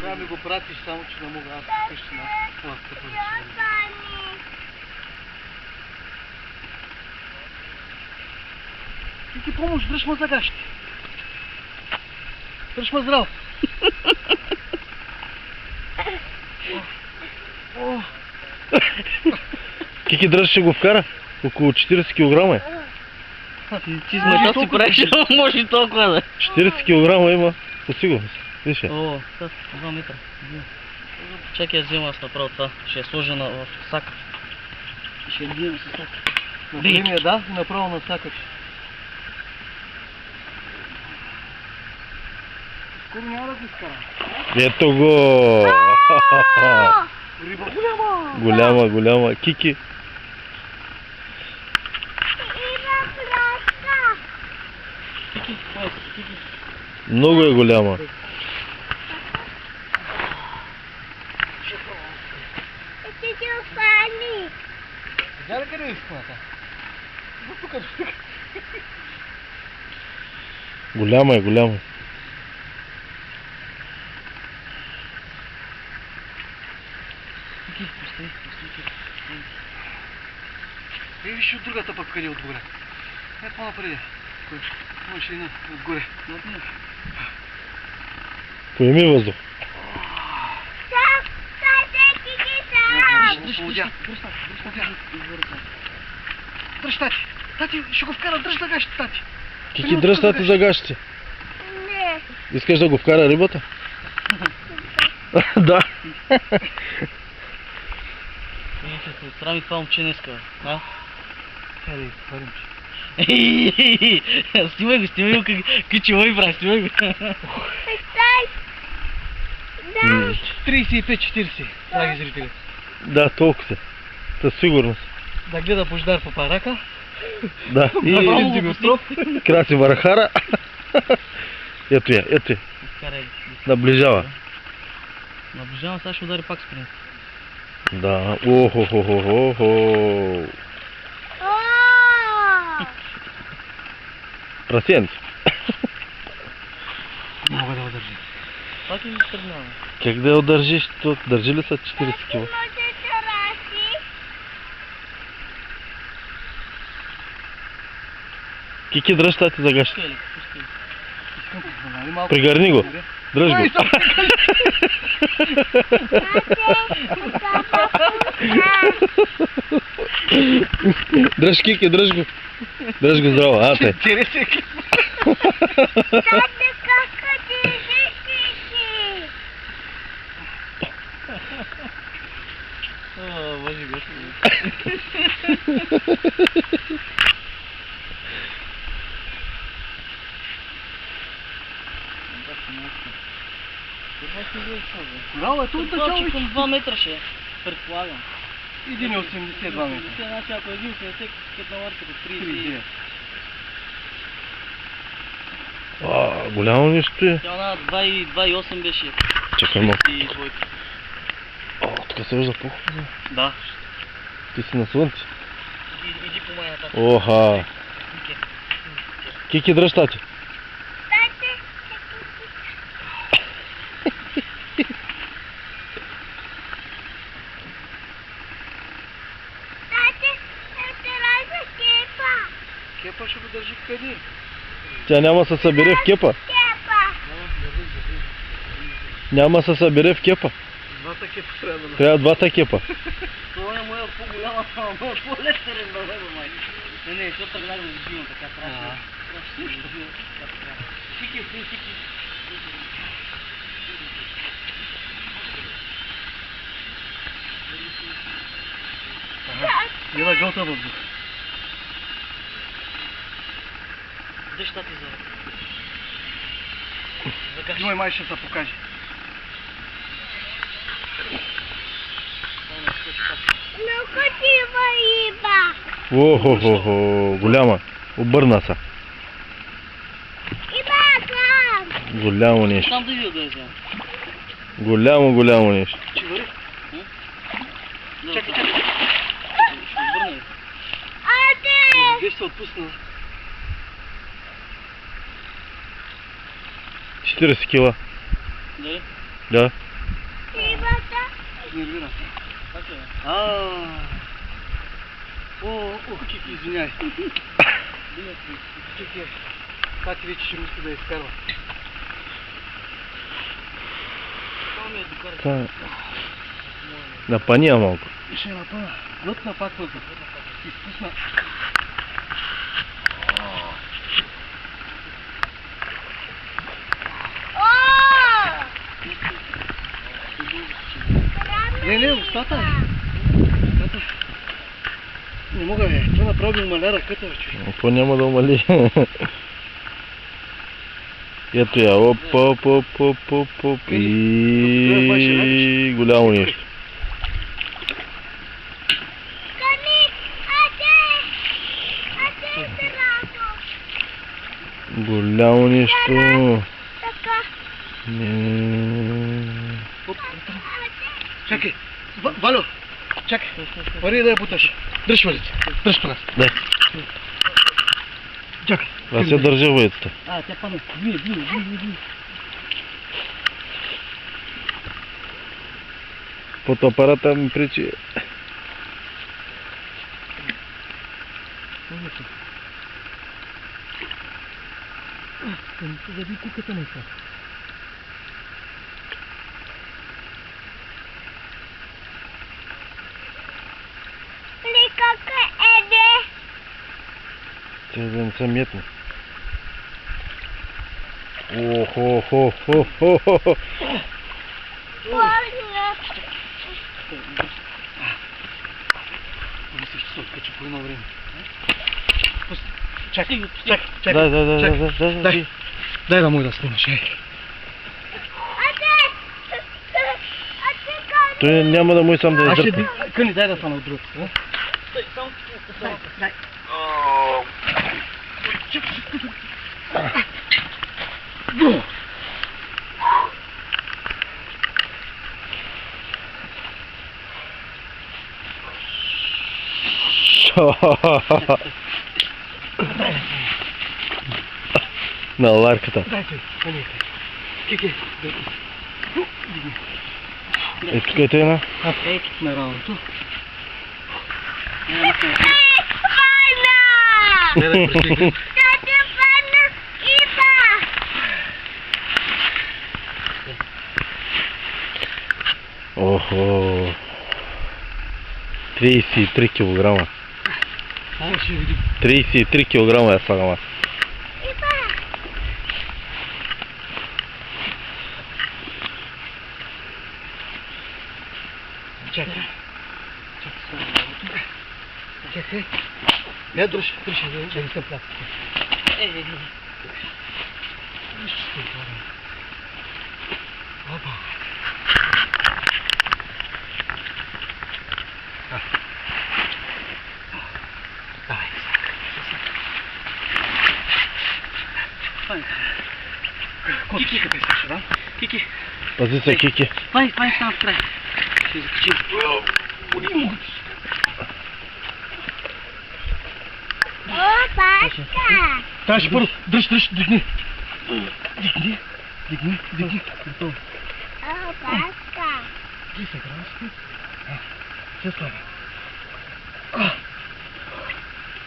Трябва да ми го пратиш, само че не мога аз къщи на пласта поръча. Ти помощ, дръж ма за гащи. Дръж ма здрав. Кики дръж ще го вкара? Около 40 кг е. Ти сме си правиш, може и толкова да. 40 кг има, по сигурност. Виж я. О, 2 метра. Чакай, я взема аз направо това. Ще е сложена в сака. Ще я взема с сака. На време, да, и направо на сакаш. Скоро няма да го изкара. Ето го! Риба голяма! Голяма, голяма. Кики. Много е голяма. Видя ли къде е изпната? Тук. Голяма е, голяма. Виж от другата пък къде отгоре. Е по-напред. Може и отгоре. Поеми въздух. Дръж, тати. Тати, ще го вкара, дръж за гащите, тати. Кики, дръж тати за гащите. Не. Искаш да го вкара рибата? Да. Видите, се отстрами това момче днеска, а? Хайде, хвалим. Снимай го, кичево и брат, снимай го. Стой. Да. 35-40, драги зрители. Да, толкова се. Със сигурност. Да гледа Бождар Папарака. Да. Един Димитров. Краси Варахара. Ето я, ето я. Наближава. Наближавам, сега ще удари пак спринт. Да. Охо-хо-хо-хо-хо. Прасенц. Мога да го държи. Пак и тръгнава. Как да я удържиш? Държи ли са 40 кг? Кики, дръж тати за гащите. Пускай ли, пускай ли. Пригърни го. Дръж го. Дръж, Кики, дръж го. Дръж го здраво, ате. О, боже господи. Браво, е тут да чалвиш. Към 2 метра ще е, предполагам. 1,82 метра. Значи ако е 1,80, като на ларката 30. 39. Голямо нещо е. Тя на 2,8 беше. Чакай малко. И двойка. Тук се вижда по-хубаво. Да. Ти си на слънце. Иди по моя нататък. Оха. Кики, дръж тати. Кепа ще го държи къде? Тя няма се събере в кепа. Няма се събере в кепа. Двата кепа трябва да... Трябва двата кепа. Това е моя по-голяма, моя по-лесен да бъде, май. Не, защото тръгнах да взимам така страшно. Тики, тики. Има гълта въздух. Дъща ти за гащ. Имай май ще се покаже. Много красива риба. Охо-хо-хо. Голяма. Обърна се. Има там. Голямо нещо. Там да видя да е взема. Голямо нещо. Че вари? Чакай. Ще обърна ли? Аде. Виж се отпусна. 40 кила. Дали? Да. нервира. Как е? О, Кики, извиняй. Кики, тати вече ще мисли да изкарва. Това ми е докарка. Та... Напъни я малко. Ще напъна. Глътна пак въздух. Изпусна. Не, устата. Не мога, бе. Това направи умаля ръката, бе, човек. Какво няма да умали? Ето я, оп, оп, оп, оп, оп, оп и голямо нещо. Голямо нещо. Чакай. Валю, чакай. Пари да я буташ. Дръж валите. Дръж по нас. Дай. Чакай. Аз я държа въйцата. Тя падна. Двие. Фотоапарата ми пречи. Заби куката на това. Те да не са метни. Охо-хо-хо-хо-хо. Мислиш, че се откача по едно време. Чакай. Дай да му да снимаш, Той няма да му и сам да я Аз ще дърпа. Къни, дай да фана от другата. Стой, само Дай. На ларката. Дай той, къни. Кики, дай. Е, тук е тъйна. Ей, тук сме равното. Дай да пресекай. Охо. 33 килограма. Ай, ще видим. 33 килограма я слагам аз. Чакай. Чакай. Я дръж, да не се пляска. Опа. Давай. Кики къде стеше, да? Кики. Пази се, Кики. Това е само в край. Ще закачим. Трябваше първо. Дръж, дигни. Дигни. Готово. Ти се гръмски. Се слага.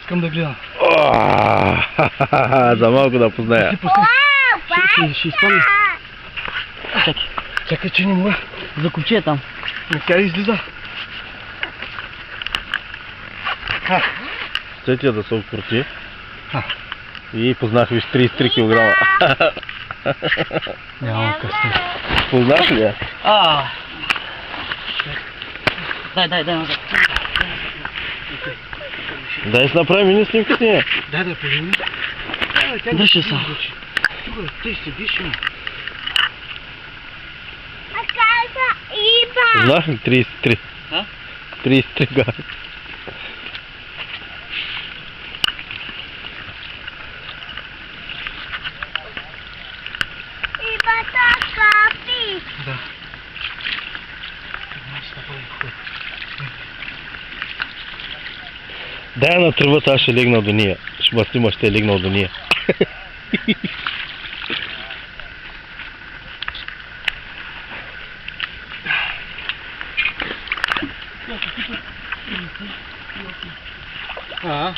Искам да гледам. За малко да позная. Ти пусни. Ще изпълня. Чакай, че не мога. За ковче там. Не тя излиза. Сетя да се открути. И познах виж 33 килограма. Няма късмет. Познаш ли я? Дай назад. Дай си направим мини снимка с нея. Дай да погледни. Дръжи се. Тук тъй седиш, ма. Знах ли 33? 33 гара. Да. Дай на тръвата, аз ще легна до нея. Ще ма снима, ще е легнал до нея. А,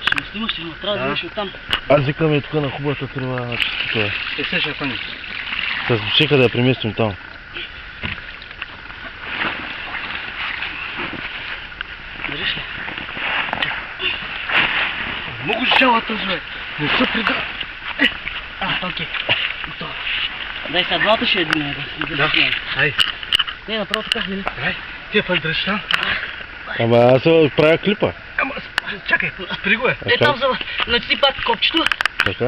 Ще ме снимаш, ще ме трябва да видиш оттам. Аз викам е тук на хубавата трива. е, сега ще пани. С чека да я преместим там. Държиш ли? Много жалата, бе. Не се прида. Окей. Дай сега двата ще единия да снимам. Ай, Не, направо така, нали? ай, ти я пани дръжиш там. Ама аз правя клипа. Ама, чакай, спри го е. Е, там за... Натисни пак копчето. Така.